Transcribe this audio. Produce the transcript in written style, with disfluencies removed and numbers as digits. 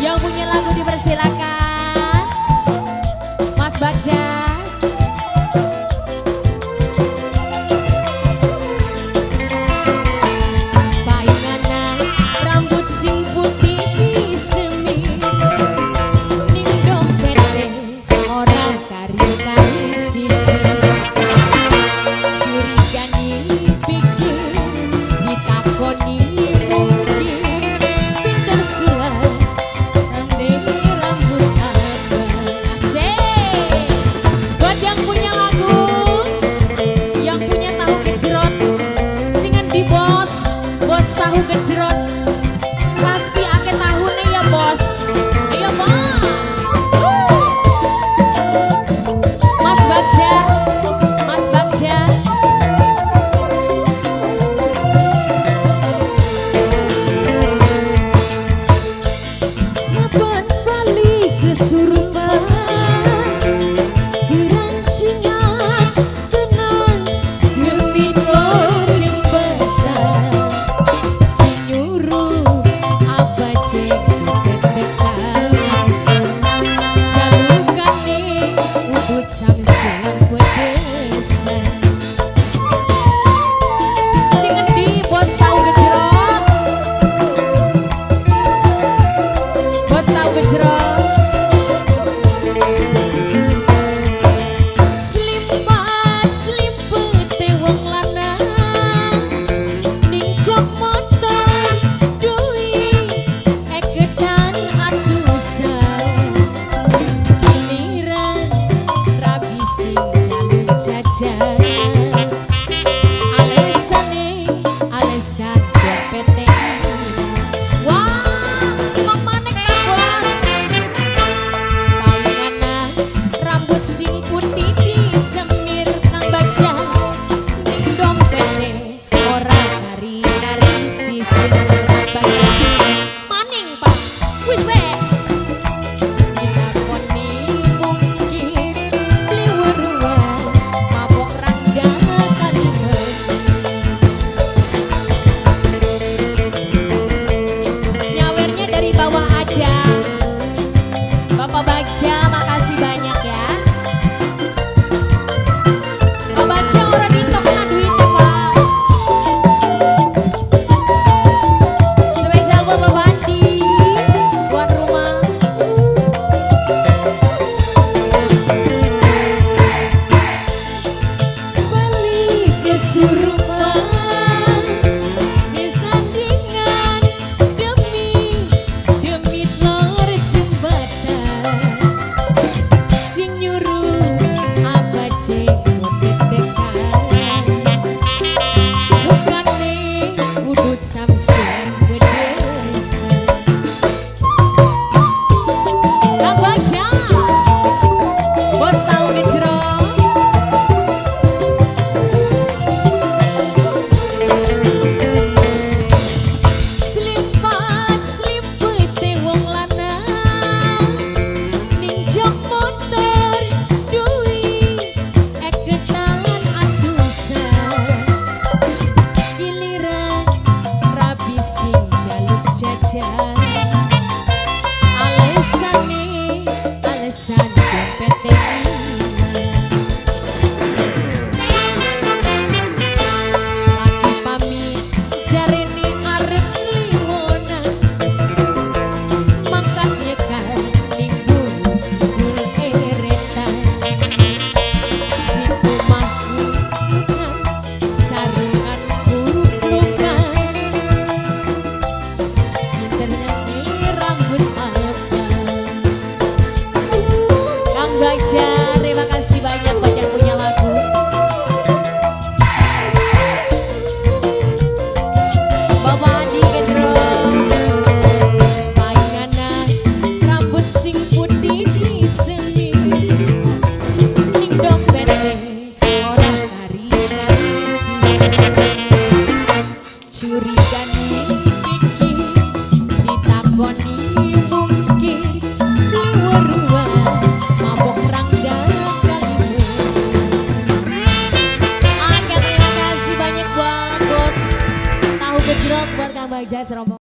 Yang punya lagu dipersilakan, Mas Bagja. Tahu gejrot pasti ake tahu nih ya bos. Iya bos. Mas Bagja, Mas Bagja. Saban balik ke Surabaya, gerancingan tenang demi Bapak Bagja, makasih banyak ya. Bapak Bagja orang ditok na duitnya Pak. Spesial buat Bapak Andi, buat rumah. Balik ke Surabaya. Alasan dompet lagi pamit jarene arep limonan mangkat nyekar ning gul eretan sing omahku sarungan kurukan pinternya rambut Bagja, terima kasih banyak buat yang punya lagu. Bapak Andi Gendro, mainana rambut sing putih di seni, ning dompet orang kari-kari sisi, curiga nih dikit ditakoni.